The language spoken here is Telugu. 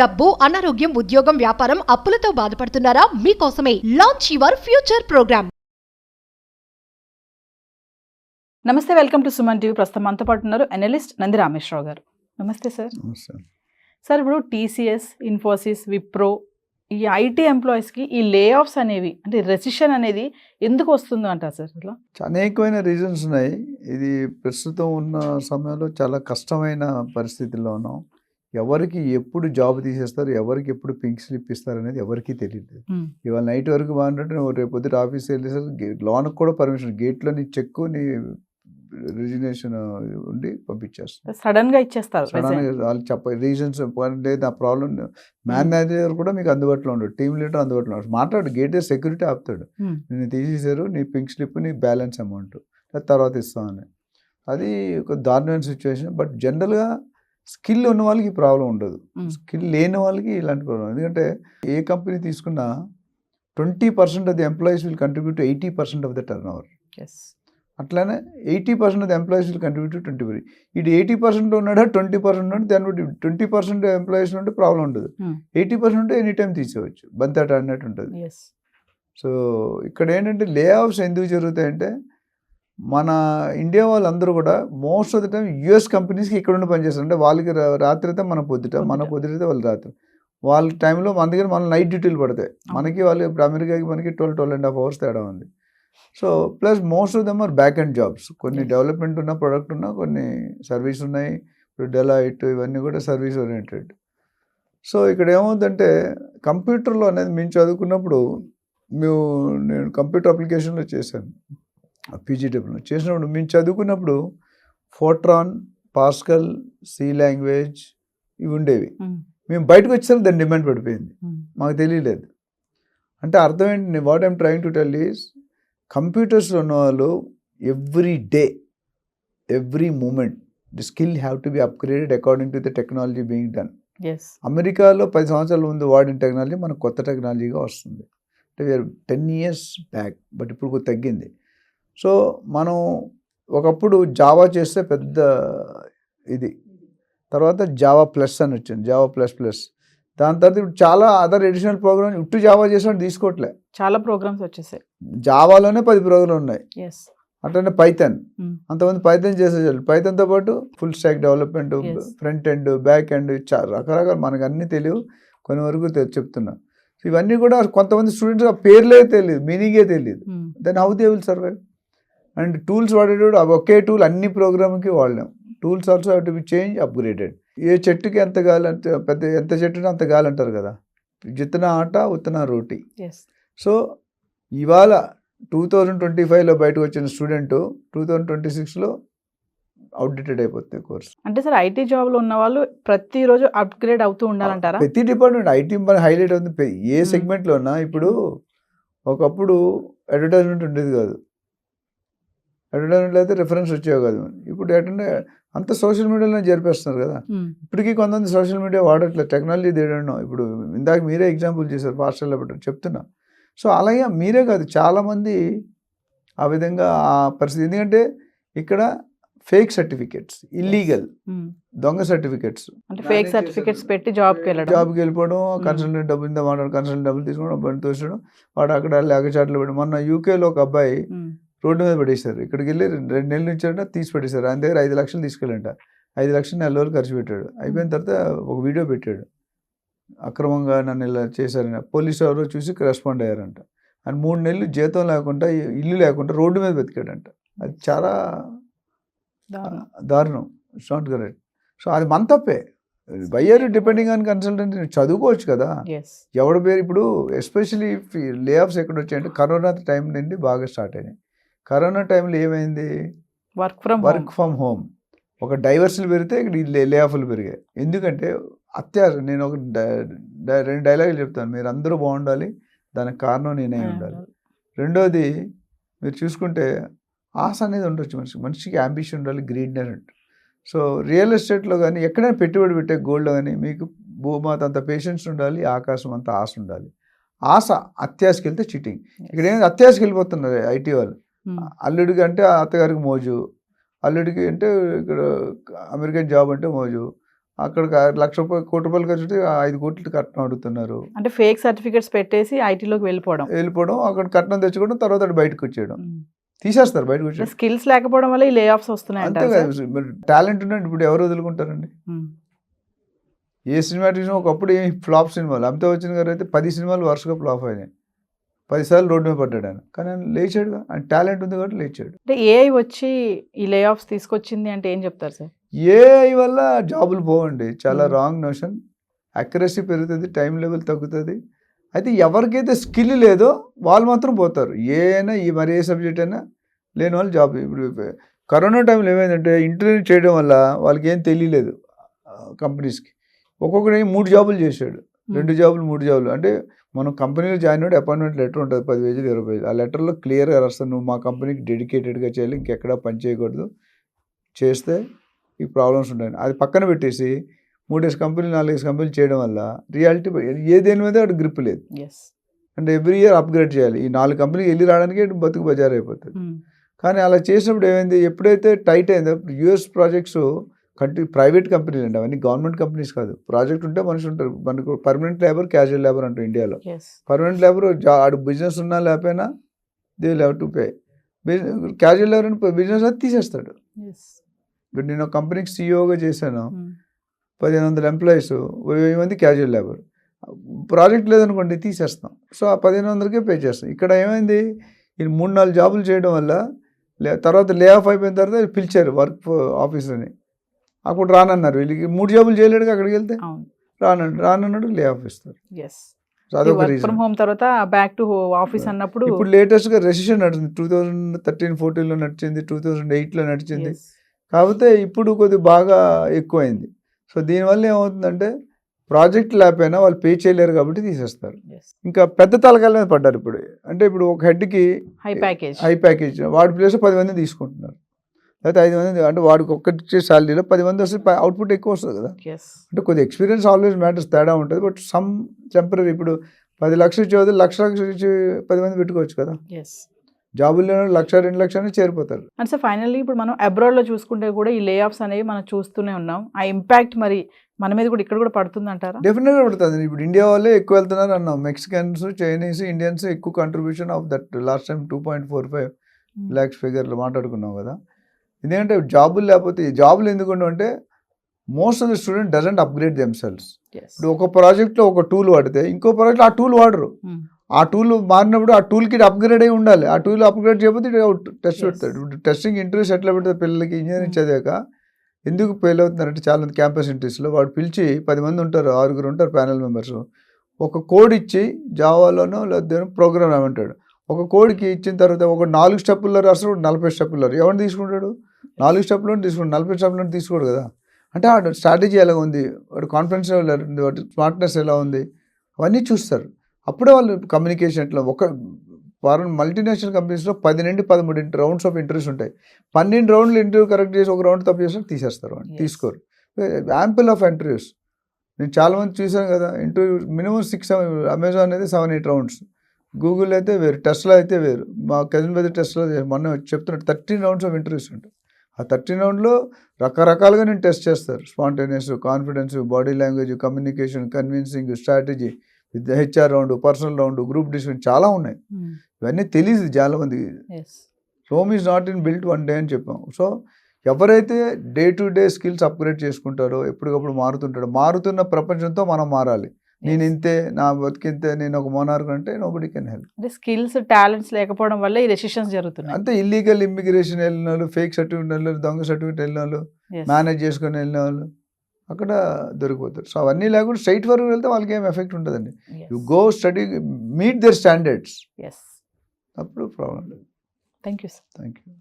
డబ్బు, అనారోగ్యం, ఉద్యోగం, వ్యాపారం, అప్పులతో బాధపడుతున్నారా? మీకోసమే లాంచ్ యువర్ ఫ్యూచర్ ప్రోగ్రామ్. నమస్తే, వెల్కమ్ టు సుమన్ టీవీ. ప్రస్తుతం మనతో పాటు ఉన్నారు అనలిస్ట్ నంది రామేశ్వరరావు గారు. నమస్తే సార్. సార్, ఇప్పుడు టీసీఎస్, ఇన్ఫోసిస్, విప్రో ఈ ఐటీ ఎంప్లాయీస్కి ఈ లే ఆఫ్స్ అనేవి అంటే రెసిషన్ అనేది ఎందుకు వస్తుందో అంటారు సార్? ఇట్లా అనేకమైన రీజన్స్ ఉన్నాయి. ఇది ప్రస్తుతం ఉన్న సమయంలో చాలా కష్టమైన పరిస్థితుల్లో ఉన్నాం. ఎవరికి ఎప్పుడు జాబ్ తీసేస్తారు, ఎవరికి ఎప్పుడు పింక్ స్లిప్ ఇస్తారు అనేది ఎవరికీ తెలియదు. ఇవాళ నైట్ వరకు బాగుంటే రేపు పొద్దుట ఆఫీస్ వెళ్ళేసరికి లోనికి కూడా పర్మిషన్, గేట్లో నీ చెక్, నీ రిజిగ్నేషన్ ఉండి పంపించేస్తారు. సడన్గా ఇచ్చేస్తారు. వాళ్ళు రీజన్స్ లేదు, ఆ ప్రాబ్లం మేనేజర్ కూడా మీకు అందుబాటులో ఉండడు, టీమ్ లీడర్ అందుబాటులో ఉండడు. మాట్లాడు, గేట్ సెక్యూరిటీ ఆపుతాడు, నేను తీసేశారు, నీ పింక్ స్లిప్, నీ బ్యాలెన్స్ అమౌంట్ తర్వాత ఇస్తామని. అది ఒక దారుణమైన సిచ్యువేషన్. బట్ జనరల్గా స్కిల్ ఉన్న వాళ్ళకి ఈ ప్రాబ్లం ఉండదు, స్కిల్ లేని వాళ్ళకి ఇలాంటి ప్రాబ్లం. ఎందుకంటే ఏ కంపెనీ తీసుకున్నా 20% of the employees will contribute to 80% of the turn over. అట్లానే 80% of the employees will contribute to 20%. ఇది 80% ఉన్నాడా 20% ఉన్నాడు, దాన్ని బట్టి 20% ఎంప్లాయీస్ ఉంటే ప్రాబ్లం ఉండదు, 80% ఉంటే ఎనీ టైం తీసేవచ్చు, బంతాట అన్నట్టు ఉంటుంది. సో ఇక్కడ ఏంటంటే లే ఆఫ్స్ ఎందుకు జరుగుతాయంటే, మన ఇండియా వాళ్ళందరూ కూడా most of the time US కంపెనీస్కి ఇక్కడ ఉండి పనిచేస్తారు. అంటే వాళ్ళకి రాత్రి అయితే మన పొద్దుట, మన పొద్దుటైతే వాళ్ళు రాత్రి, వాళ్ళ టైంలో మన దగ్గర మన నైట్ డ్యూటీలు పడతాయి. మనకి వాళ్ళు ఇప్పుడు అమెరికాకి మనకి 12.5 hours తేడా ఉంది. So plus most of them are back end jobs. కొన్ని డెవలప్మెంట్ ఉన్న ప్రొడక్ట్ ఉన్న, కొన్ని సర్వీస్ ఉన్నాయి. ఇప్పుడు డెలాయిట్ ఇవన్నీ కూడా సర్వీస్ ఓరియంటెడ్. సో ఇక్కడ ఏమవుతుందంటే కంప్యూటర్లో అనేది మేము చదువుకున్నప్పుడు, నేను కంప్యూటర్ అప్లికేషన్లో చేశాను, పీజీడబ్ల్యూ చేసినప్పుడు మేము చదువుకున్నప్పుడు ఫోర్ట్రాన్, పాస్కల్, సి లాంగ్వేజ్ ఇవి ఉండేవి. మేము బయటకు వచ్చేసరికి దాని డిమాండ్ పడిపోయింది, మాకు తెలియలేదు. అంటే అర్థం ఏంటి, what I'm trying to tell is, కంప్యూటర్స్లో ఉన్న వాళ్ళు every day, every moment the skill have to be upgraded according to the technology being done. అమెరికాలో 10 సంవత్సరాల ముందు వాడిన టెక్నాలజీ మనకు కొత్త టెక్నాలజీగా వస్తుంది. అంటే వీఆర్ 10 years బ్యాక్, బట్ ఇప్పుడు కొంచెం తగ్గింది. సో మనం ఒకప్పుడు జావా చేస్తే పెద్ద ఇది, తర్వాత జావా ప్లస్ అని వచ్చింది, జావా ప్లస్. దాని తర్వాత ఇప్పుడు చాలా అదర్ ఎడిషనల్ ప్రోగ్రామ్ ఇటు జావా చేసినట్టు తీసుకోవట్లే, చాలా ప్రోగ్రామ్స్ వచ్చేసాయి. జావాలోనే 10 ప్రోగ్రామ్లు ఉన్నాయి. అట్లనే పైథాన్, అంతమంది పైథాన్ చేసేసారు. పైథాన్తో పాటు full stack development, front end, back end, రకరకాల, మనకు అన్నీ తెలియవు, కొన్ని వరకు చెప్తున్నా. ఇవన్నీ కూడా కొంతమంది స్టూడెంట్స్ ఆ పేర్లే తెలియదు, మీనింగే తెలియదు. Then how they will survive? And tools వాడేటప్పుడు ఒకే టూల్ అన్ని ప్రోగ్రామ్కి వాడలేం. Tools also have to be change, upgraded. ఏ చెట్టుకి ఎంత గాలి అంటే ఎంత చెట్టుని అంత గాలి అంటారు కదా, జిత్తన ఆట ఉత్తన రోటీ. సో ఇవాళ 2025లో బయటకు వచ్చిన స్టూడెంట్ 2026లో అవుట్డేటెడ్ అయిపోతుంది కోర్స్. అంటే సార్, ఐటీ జాబ్లో ఉన్న వాళ్ళు ప్రతిరోజు అప్గ్రేడ్ అవుతూ ఉండాలంటారా? ప్రతి డిపార్ట్మెంట్ ఐటీ మన హైలైట్ అవుతుంది. ఏ సెగ్మెంట్లో ఉన్నా ఇప్పుడు ఒకప్పుడు అడ్వర్టైజ్మెంట్ ఉండేది కాదు, అడ్వర్టైజ్మెంట్లో అయితే రిఫరెన్స్ వచ్చేవి కాదు. ఇప్పుడు ఏంటంటే అంత సోషల్ మీడియాలో జరిపేస్తున్నారు కదా. ఇప్పటికీ కొంతమంది సోషల్ మీడియా వాడట్లేదు, టెక్నాలజీ తేడడం. ఇప్పుడు ఇందాక మీరే ఎగ్జాంపుల్ చేశారు, పాస్టర్లో పెట్టారు, చెప్తున్నా. సో అలాగే మీరే కాదు, చాలామంది ఆ విధంగా ఆ పరిస్థితి. ఎందుకంటే ఇక్కడ ఫేక్ సర్టిఫికేట్స్, ఇల్లీగల్ దొంగ సర్టిఫికేట్స్, ఫేక్ సర్టిఫికేట్స్ పెట్టి జాబ్కి వెళ్ళిపోవడం, కన్సల్టెంట్ డబ్బులు ఇంత మాట్లాడు, కన్సల్టెంట్ డబ్బులు తీసుకోవడం, బండి తోచడం, వాడు అక్కడ లేకచాట్లు పెట్టడం. మొన్న యూకేలో ఒక అబ్బాయి రోడ్డు మీద పడేశారు, ఇక్కడికి వెళ్ళి 2 నెలల నుంచి తీసి పెట్టేశారు. ఆయన దగ్గర 5 లక్షలు తీసుకెళ్ళంట, 5 లక్షలు నెల రోజులు ఖర్చు పెట్టాడు. అయిపోయిన తర్వాత ఒక వీడియో పెట్టాడు, అక్రమంగా నన్ను ఇలా చేశారని. పోలీసు ఎవరో చూసి రెస్పాండ్ అయ్యారంట. ఆయన 3 నెలలు జీతం లేకుండా, ఇల్లు లేకుండా రోడ్డు మీద బతికాడంట. అది చాలా దారుణం, ఇట్స్ నాట్ కరెక్ట్. సో అది మన తప్పే. Why are you depending on consultant? చదువుకోవచ్చు కదా. ఎవడ పేరు ఇప్పుడు ఎస్పెషలీ లే ఆఫ్స్ ఎక్కడ వచ్చాయంటే కరోనా టైం నుండి బాగా స్టార్ట్ అయినాయి. కరోనా టైంలో ఏమైంది, వర్క్ ఫ్రమ్ హోమ్, ఒక డైవర్సిటీలు పెరిగితే ఇక్కడ లే ఆఫ్లు పెరిగాయి. ఎందుకంటే నేను ఒక 2 డైలాగులు చెప్తాను, మీరు అందరూ బాగుండాలి, దానికి కారణం నేనే ఉండాలి. రెండోది, మీరు చూసుకుంటే ఆశ అనేది ఉండొచ్చు, మనిషికి అంబిషన్ ఉండాలి, గ్రీడ్నెస్ ఉంటుంది. సో రియల్ ఎస్టేట్లో కానీ ఎక్కడైనా పెట్టుబడి పెట్టే గోల్డ్లో కానీ మీకు భూమాత అంత పేషెన్స్ ఉండాలి, ఆకాశం అంత ఆశ ఉండాలి. ఆశ అత్యాశకి వెళ్తే చీటింగ్. ఇక్కడ ఏంటి, అత్యాశకి వెళ్ళిపోతున్నారు ఐటీ వాళ్ళు. అల్లుడికి అంటే అత్తగారికి మోజు, అల్లుడికి అంటే ఇక్కడ అమెరికన్ జాబ్ అంటే మోజు, అక్కడ కోటి రూపాయలు ఖర్చు పెడితే 5 కోట్లు కట్నం అడుగుతున్నారు. అంటే ఫేక్ సర్టిఫికేట్స్ పెట్టేసి ఐటీలోకి వెళ్ళిపోవడం, అక్కడ కట్నం తెచ్చుకోవడం, తర్వాత అటు బయటకు వచ్చేయడం, తీసేస్తారు బయటకు వచ్చేయడం. స్కిల్స్ లేకపోవడం వల్ల ఈ లే ఆఫ్స్ వస్తున్నాయి. అంతే కదా, మరి టాలెంట్ ఉన్నాడు ఇప్పుడు ఎవరు వదులుకుంటారండి? ఏ సినిమా తీసినా ఒకప్పుడు ఏమి ఫ్లాప్ సినిమాలు, అమితాబ్ బచ్చన్ గారు అయితే 10 సినిమాలు వరుసగా ఫ్లాప్ అయినాయి, 10 సార్లు రోడ్డు మీద పడ్డాడు ఆయన. కానీ ఆయన లేచాడుగా, ఆయన టాలెంట్ ఉంది కాబట్టి లేచాడు. అంటే ఏఐ వచ్చి ఈ లే ఆఫ్స్ తీసుకొచ్చింది అంటే ఏం చెప్తారు సార్? ఏఐ వల్ల జాబులు పోవండి, చాలా రాంగ్ నోషన్. అక్యురసీ పెరుగుతుంది, టైం లెవెల్ తగ్గుతుంది. అయితే ఎవరికైతే స్కిల్ లేదో వాళ్ళు మాత్రం పోతారు. మరి ఏ సబ్జెక్ట్ అయినా లేని వాళ్ళు జాబ్. ఇప్పుడు కరోనా టైంలో ఏమైందంటే ఇంటర్వ్యూ చేయడం వల్ల వాళ్ళకి ఏం తెలియలేదు కంపెనీస్కి. ఒక్కొక్కటి 3 జాబులు చేశాడు, 2 జాబులు 3 జాబులు. అంటే మనం కంపెనీలో జాయిన్ అయ్యి అపాయింట్మెంట్ లెటర్ ఉంటుంది 10 పేజీలు 20 పేజీలు. ఆ లెటర్లో క్లియర్గా రాస్తాను, నువ్వు మా కంపెనీకి డెడికేటెడ్గా చేయాలి, ఇంకెక్కడా పని చేయకూడదు, చేస్తే ఈ ప్రాబ్లమ్స్ ఉంటాయి. అది పక్కన పెట్టేసి 3 కంపెనీలు 4 కంపెనీలు చేయడం వల్ల రియాలిటీ దేని మీద అటు గ్రిప్ లేదు. అంటే ఎవ్రీ ఇయర్ అప్గ్రేడ్ చేయాలి. ఈ 4 కంపెనీకి వెళ్ళి రావడానికి బతుకు బజార్ అయిపోతుంది. కానీ అలా చేసినప్పుడు ఏమైంది, ఎప్పుడైతే టైట్ అయిందో, యుఎస్ ప్రాజెక్ట్స్ ప్రైవేట్ కంపెనీలు అండి, అవన్నీ గవర్నమెంట్ కంపెనీస్ కాదు. ప్రాజెక్ట్ ఉంటే మనుషులు ఉంటారు, మనకు పర్మనెంట్ లేబర్, క్యాజువల్ లేబర్ అంటారు ఇండియాలో. పర్మనెంట్ లేబర్ ఆడు బిజినెస్ ఉన్నా లేకపోయినా they will have to pay. Casual labour business అది తీసేస్తాడు. ఇప్పుడు నేను కంపెనీకి సీఈఓగా చేశాను, 1500 ఎంప్లాయీస్, 1000 మంది క్యాజువల్ లేబర్. ప్రాజెక్ట్ లేదనుకోండి తీసేస్తాం. సో ఆ 1500కే పే చేస్తాం. ఇక్కడ ఏమైంది, ఈ 3-4 జాబులు చేయడం వల్ల తర్వాత లే ఆఫ్ అయిపోయిన తర్వాత పిలిచారు వర్క్ ఆఫీసర్ని, అప్పుడు రానన్నారు. వీళ్ళకి 3 జాబులు చేయలేడుగా, అక్కడికి వెళ్తే రానన్నాడు, లే ఆఫ్ ఇస్తారు. అదొక రీజన్. ఇప్పుడు లేటెస్ట్గా రెసిషన్ నడుస్తుంది, 2013-14లో నడిచింది, 2008లో నడిచింది. కాకపోతే ఇప్పుడు కొద్దిగా బాగా ఎక్కువైంది. సో దీనివల్ల ఏమవుతుందంటే ప్రాజెక్ట్ లేకపోయినా వాళ్ళు పే చేయలేరు కాబట్టి తీసేస్తారు. ఇంకా పెద్ద తలకాయల మీద పడ్డారు ఇప్పుడు. అంటే ఇప్పుడు ఒక హెడ్కి హై ప్యాకేజ్ వాడి ప్లేస్ 10 మంది తీసుకుంటున్నారు, లేకపోతే 5 మంది. అంటే వాడికి ఒక్కటి శాలరీలో 10 మంది వస్తే అవుట్పుట్ ఎక్కువ వస్తుంది కదా. అంటే కొద్దిగా ఎక్స్పీరియన్స్ ఆల్వేస్ మ్యాటర్స్, తేడా ఉంటుంది. But some temporary. ఇప్పుడు 10 లక్షలు ఇచ్చి 1,00,000 ఇచ్చి 10 మంది పెట్టుకోవచ్చు కదా. జాబులు లేని 1,00,000-2 లక్షలు చేరిపోతారు. అండ్ సార్ ఫైనల్లీ ఇప్పుడు మనం అబ్రాడ్లో చూసుకుంటే కూడా ఈ లే ఆఫ్స్ అనేవి మనం చూస్తూనే ఉన్నాం. ఆ ఇంపాక్ట్ మరి మన మీద కూడా ఇక్కడ కూడా పడుతుంది అంటారా? డెఫినెట్గా పడుతుంది. ఇప్పుడు ఇండియా వాళ్ళే ఎక్కువ వెళ్తున్నారు అన్నాం. మెక్సికన్స్, చైనీస్, ఇండియన్స్ ఎక్కువ contribution of that. Last time 2.45 lakhs ఫిగర్లు మాట్లాడుకున్నాం కదా. ఎందుకంటే జాబులు లేకపోతే, జాబులు ఎందుకుంటే అంటే most of the student doesn't upgrade themselves. ఇప్పుడు ఒక ప్రాజెక్ట్లో ఒక టూల్ వాడితే ఇంకో ప్రాజెక్ట్లో ఆ టూల్ వాడరు. ఆ టూల్ మారినప్పుడు ఆ టూల్ కిట్ అప్గ్రేడ్ అయి ఉండాలి. ఆ టూల్ అప్గ్రేడ్ చేయకపోతే టెస్ట్ పెడతాడు. ఇప్పుడు టెస్టింగ్ ఇంటర్వ్యూస్ ఎట్లా పెడతారు పిల్లలకి? ఇంజనీరింగ్ చదివాక ఎందుకు ఫెయిల్ అవుతున్నారంటే చాలా మంది క్యాంపస్ ఇంటర్వ్యూస్లో వాడు పిలిచి 10 మంది ఉంటారు, 6 ఉంటారు ప్యానల్ మెంబర్స్. ఒక కోడ్ ఇచ్చి జావాలోనో లేదా ప్రోగ్రామ్ ఏమంటాడు, ఒక కోడ్కి ఇచ్చిన తర్వాత ఒక 4 స్టెప్పుల్లో రాస్తాడు, 40 స్టెప్పుల్లో ఎవరిని తీసుకుంటాడు? 4 స్టెప్పుల్లో తీసుకుంటాడు, 40 స్టెప్పుల్లో తీసుకోడు కదా. అంటే వాడు స్ట్రాటజీ ఎలా ఉంది, వాడు కాన్ఫిడెన్స్ ఎలా ఉంది, వాడి స్మార్ట్నెస్ ఎలా ఉంది, అవన్నీ చూస్తారు. అప్పుడే వాళ్ళు కమ్యూనికేషన్ ఎట్లా. ఒక ఫారెన్ మల్టీనేషనల్ కంపెనీస్లో 10 నుండి 13 రౌండ్స్ ఆఫ్ ఇంటర్వ్యూస్ ఉంటాయి. 12 రౌండ్లు ఇంటర్వ్యూ కరెక్ట్ చేసి ఒక రౌండ్ తప్పు చేస్తే తీసేస్తారు, అని తీసుకోరు. యాంపుల్ ఆఫ్ ఇంటర్వ్యూస్ నేను చాలామంది చూసాను కదా. ఇంటర్వ్యూ మినిమం 6-7, అమెజాన్ అయితే 7-8 రౌండ్స్, గూగుల్ అయితే వేరు, టెస్లా అయితే వేరు. మా కజిన్ బ్రదర్ టెస్లా మొన్న చెప్తున్నట్టు 13 రౌండ్స్ ఆఫ్ ఇంటర్వ్యూస్ ఉంటాయి. ఆ 13 రౌండ్లో రకరకాలుగా నేను టెస్ట్ చేస్తారు. Spontaneous, confidence, body language, communication, convincing, strategy, HR round, personal round, group discussion చాలా ఉన్నాయి. ఇవన్నీ తెలియదు చాలా మందికి. Rome is not in built one day అని చెప్పాం. సో ఎవరైతే day to day skills upgrade చేసుకుంటారో, ఎప్పటికప్పుడు మారుతుంటారో, మారుతున్న ప్రపంచంతో మనం మారాలి. నేను ఇంతే, నా బతికింతే, నేను ఒక మోనార్క్ అంటే నోబడీ కెన్ హెల్ప్. అంటే స్కిల్స్, టాలెంట్స్ లేకపోవడం వల్ల ఈ రెసిషన్స్ జరుగుతున్నాయి. అంతే. ఇల్లీగల్ ఇమ్మిగ్రేషన్ వెళ్ళిన వాళ్ళు, ఫేక్ సర్టిఫికేట్ వెళ్ళిన వాళ్ళు, దొంగ సర్టిఫికేట్ వెళ్ళిన వాళ్ళు, మేనేజ్ చేసుకొని వెళ్ళిన వాళ్ళు అక్కడ దొరికిపోతారు. సో అవన్నీ లేకుండా స్ట్రైట్ ఫార్వర్డ్ వెళ్తే వాళ్ళకి ఏం ఎఫెక్ట్ ఉంటుందండి. You go study, meet their standards, అప్పుడు ప్రాబ్లం లేదు. Thank you sir. Thank you.